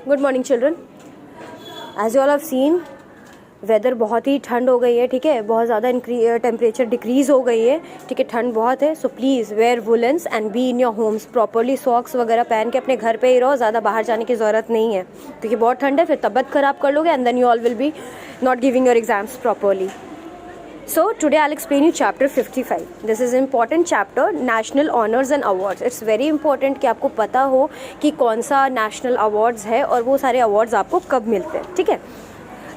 Good morning children. As you all have seen, weather बहुत ही ठंड हो गई है, ठीक है, बहुत ज़्यादा टेम्परेचर डिक्रीज़ हो गई है, ठीक है, ठंड बहुत है। So please wear woollens and be in your homes properly, socks वगैरह पहन के अपने घर पे ही रहो, ज़्यादा बाहर जाने की ज़रूरत नहीं है क्योंकि बहुत ठंड है, फिर तबीयत ख़राब कर लोगे and then you all will be not giving your exams properly. So today I'll explain you chapter 55. This is important chapter, national honors and awards. It's very important कि आपको पता हो कि कौन सा national awards है और वो सारे awards आपको कब मिलते हैं, ठीक है.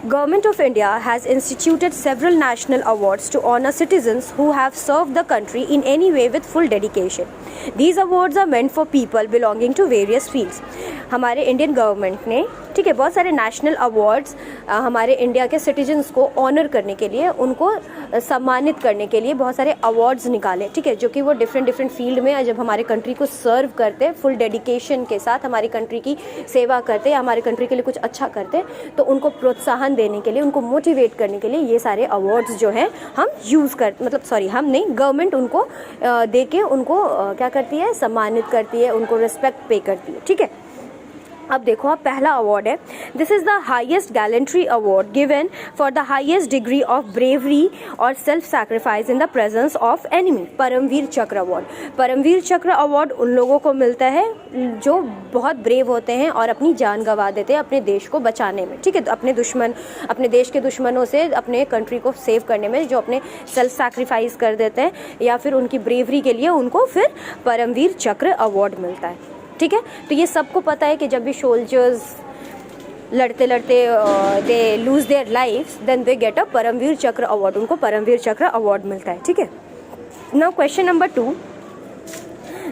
Government of India has instituted several national awards to honor citizens who have served the country in any way with full dedication. These awards are meant for people belonging to various fields. हमारे Indian government ने, ठीक है, बहुत सारे national awards हमारे India के citizens को honour करने के लिए, उनको सम्मानित करने के लिए बहुत सारे अवार्ड्स निकाले, ठीक है, जो कि वो डिफरेंट फील्ड में जब हमारे कंट्री को सर्व करते, फुल डेडिकेशन के साथ हमारी कंट्री की सेवा करते या हमारे कंट्री के लिए कुछ अच्छा करते, तो उनको प्रोत्साहन देने के लिए, उनको मोटिवेट करने के लिए ये सारे अवार्ड्स जो हैं हम यूज़ कर, मतलब सॉरी हम नहीं, गवर्नमेंट उनको दे के उनको क्या करती है, सम्मानित करती है, उनको रिस्पेक्ट पे करती है, ठीक है. अब देखो, आप पहला अवार्ड है, this is the highest gallantry award given for the highest degree of bravery और self sacrifice in the presence of enemy. Paramvir Chakra award. Paramvir Chakra award उन लोगों को मिलता है जो बहुत ब्रेव होते हैं और अपनी जान गंवा देते हैं अपने देश को बचाने में, ठीक है, तो अपने देश के दुश्मनों से अपने कंट्री को सेव करने में, जो अपने सेल्फ सैक्रिफाइस कर देते हैं या फिर उनकी ब्रेवरी के लिए उनको फिर परमवीर चक्र अवार्ड मिलता है, ठीक है. तो ये सबको पता है कि जब भी सोल्जर्स लड़ते they lose their lifes, then they get a Paramvir Chakra award, उनको परमवीर चक्र अवार्ड मिलता है, ठीक है. Now question number 2.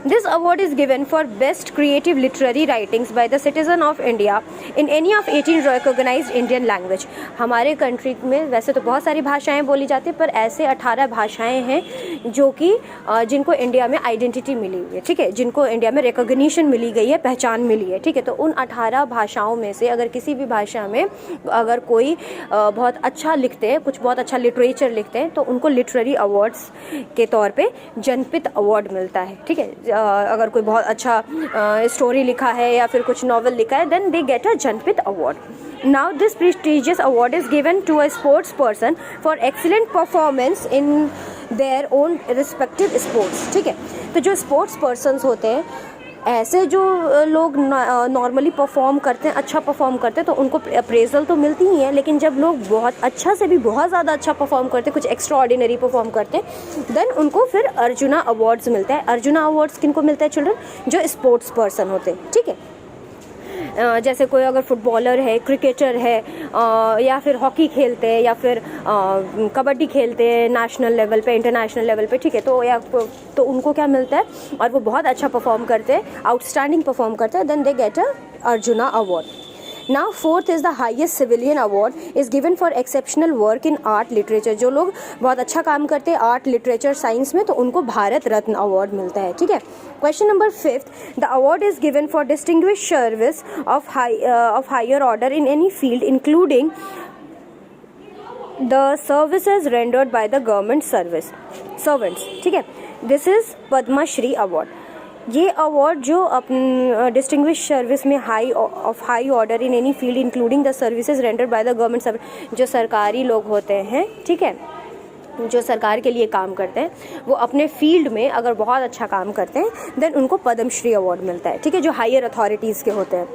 This award is given for best creative literary writings by the citizen of India in any of 18 recognized Indian language. हमारे country में वैसे तो बहुत सारी भाषाएं बोली जाती है, पर ऐसे 18 भाषाएं हैं जो कि जिनको इंडिया में आइडेंटिटी मिली हुई है, ठीक है, जिनको इंडिया में रिकॉग्निशन मिली गई है, पहचान मिली है, ठीक है. तो उन 18 भाषाओं में से अगर किसी भी भाषा में अगर कोई बहुत अच्छा लिखते हैं, कुछ बहुत अच्छा लिटरेचर लिखते हैं, तो उनको लिटरेरी अवार्ड्स के तौर पे जनपित अवार्ड मिलता है, ठीक है. अगर कोई बहुत अच्छा स्टोरी लिखा है या फिर कुछ नॉवल लिखा है, then they get a Jnanpith award. Now this prestigious award is given to a sports person for excellent performance in their own respective sports, ठीक है. तो जो स्पोर्ट्स पर्सनस होते हैं, ऐसे जो लोग नॉर्मली परफॉर्म करते हैं, अच्छा परफॉर्म करते हैं, तो उनको अप्रेजल तो मिलती ही है, लेकिन जब लोग बहुत अच्छा से भी बहुत ज़्यादा अच्छा परफॉर्म करते हैं, कुछ एक्स्ट्रा ऑर्डिनरी परफॉर्म करते हैं, देन उनको फिर अर्जुना अवार्ड्स मिलता है. अर्जुना अवार्ड्स किनको मिलता है चिल्ड्रन? जो स्पोर्ट्स पर्सन होते हैं, ठीक है. जैसे कोई अगर फुटबॉलर है, क्रिकेटर है, या फिर हॉकी खेलते हैं या फिर कबड्डी खेलते हैं नेशनल लेवल पे, इंटरनेशनल लेवल पे, ठीक है, तो उनको क्या मिलता है, और वो बहुत अच्छा परफॉर्म करते हैं, आउटस्टैंडिंग परफॉर्म करते हैं, then they get a Arjuna award. Now fourth is the highest civilian award is given for exceptional work in art literature. जो लोग बहुत अच्छा काम करते हैं आर्ट लिटरेचर साइंस में, तो उनको भारत रत्न अवार्ड मिलता है, ठीक है. Question number 5. The award is given for distinguished service of higher order in any field including the services rendered by the government servants, ठीक है. This is Padma Shri award. ये अवार्ड जो अपन डिस्टिंग्विश सर्विस में high order in any field including the services rendered by the government service, जो सरकारी लोग होते हैं, ठीक है, जो सरकार के लिए काम करते हैं, वो अपने फील्ड में अगर बहुत अच्छा काम करते हैं, देन उनको पद्मश्री अवार्ड मिलता है, ठीक है, जो हायर अथॉरिटीज़ के होते हैं.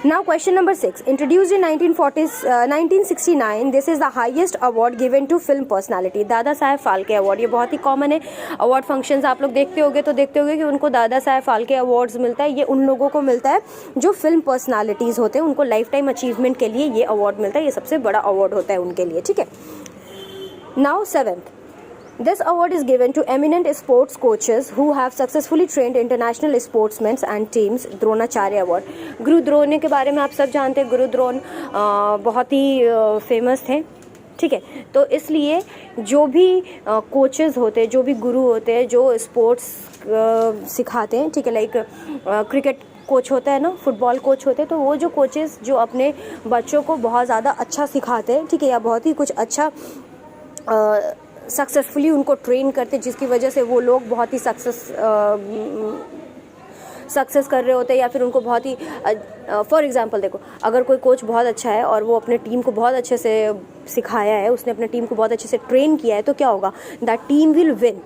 Now question number 6. Introduced in 1969, this is the highest award given to film personality. Dada Saheb Phalke award. ये बहुत ही कॉमन है, अवार्ड फंक्शंस आप लोग देखते होगे कि उनको दादा साहेब फाल्के अवार्ड्स मिलता है. ये उन लोगों को मिलता है जो फिल्म पर्सनालिटीज़ होते हैं, उनको लाइफ टाइम अचीवमेंट के लिए ये अवार्ड मिलता है. ये सबसे बड़ा अवार्ड होता है उनके लिए, ठीक है. Now 7th. This award is given to eminent sports coaches who have successfully trained international sportsmen and teams. Dronacharya award. गुरु द्रोण के बारे में आप सब जानते हैं. गुरु द्रोण बहुत ही फेमस थे, ठीक है. तो इसलिए जो भी कोचेस होते हैं, जो भी गुरु होते हैं, जो स्पोर्ट्स सिखाते हैं, ठीक है, लाइक क्रिकेट कोच होता है ना, फुटबॉल कोच होते हैं, तो वो जो कोचेस जो अपने बच्चों को बहुत ज़्यादा अच्छा सिखाते हैं, ठीक है, या बहुत ही कुछ अच्छा सक्सेसफुली उनको ट्रेन करते, जिसकी वजह से वो लोग बहुत ही सक्सेस कर रहे होते हैं या फिर उनको बहुत ही फॉर एग्जांपल देखो, अगर कोई कोच बहुत अच्छा है और वो अपने टीम को बहुत अच्छे से सिखाया है, उसने अपने टीम को बहुत अच्छे से ट्रेन किया है, तो क्या होगा, that team will win,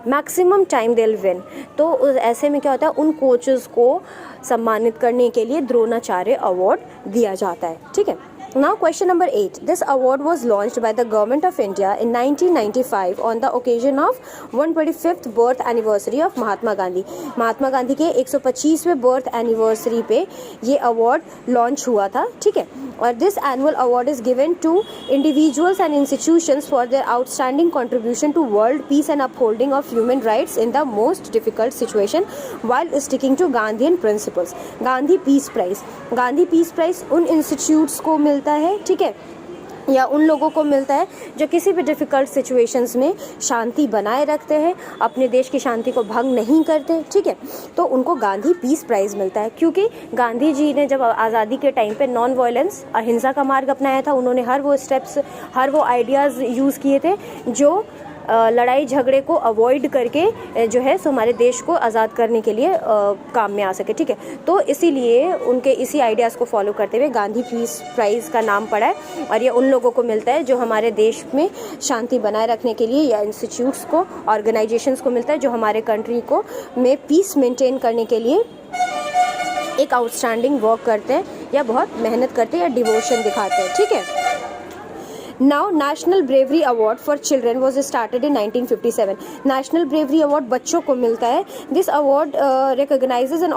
maximum time they will win. तो ऐसे में क्या होता है, उन कोचेस को सम्मानित करने के लिए द्रोणाचार्य अवार्ड दिया जाता है, ठीक है। Now question number 8. This award was launched by the Government of India in 1995 on the occasion of 125th birth anniversary of Mahatma Gandhi. Mahatma Gandhi के 125वें बर्थ एनिवर्सरी पे ये अवार्ड लॉन्च हुआ था, ठीक है। और this annual award is given to individuals and institutions for their outstanding contribution to world peace and upholding of human rights in the most difficult situation while sticking to Gandhian principles. Gandhi peace prize, Gandhi peace prize उन institutes को मिलता है, ठीक है, या उन लोगों को मिलता है जो किसी भी डिफ़िकल्ट सिचुएशंस में शांति बनाए रखते हैं, अपने देश की शांति को भंग नहीं करते, ठीक है। तो उनको गांधी पीस प्राइज़ मिलता है, क्योंकि गांधी जी ने जब आज़ादी के टाइम पे नॉन वायलेंस, अहिंसा का मार्ग अपनाया था। उन्होंने हर वो स्टेप्स, हर वो आइडियाज़ यूज़ किए थे जो लड़ाई झगड़े को अवॉइड करके जो है सो हमारे देश को आज़ाद करने के लिए काम में आ सके, ठीक है। तो इसीलिए उनके इसी आइडियाज़ को फॉलो करते हुए गांधी पीस प्राइज़ का नाम पड़ा है। और ये उन लोगों को मिलता है जो हमारे देश में शांति बनाए रखने के लिए, या इंस्टीट्यूट्स को, ऑर्गेनाइजेशंस को मिलता है जो हमारे कंट्री को में पीस मेंटेन करने के लिए एक आउटस्टैंडिंग वर्क करते हैं या बहुत मेहनत करते हैं या डिवोशन दिखाते हैं, ठीक है। Now National Bravery Award for Children was started in 1957. National Bravery Award बच्चों को मिलता है। This award recognizes and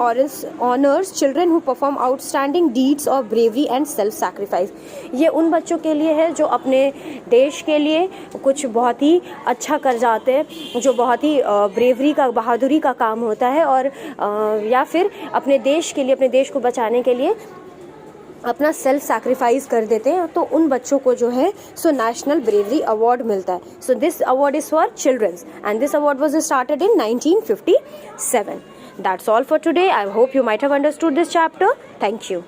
honors children who perform outstanding deeds of bravery and self-sacrifice. ये उन बच्चों के लिए है जो अपने देश के लिए कुछ बहुत ही अच्छा कर जाते हैं, जो बहुत ही ब्रेवरी का, बहादुरी का काम होता है, और या फिर अपने देश के लिए, अपने देश को बचाने के लिए अपना सेल्फ सैक्रिफाइस कर देते हैं। तो उन बच्चों को जो है सो नेशनल ब्रेवरी अवार्ड मिलता है। So this award is for children's and this award was started in 1957. That's all for today. I hope you might have understood this chapter. Thank you.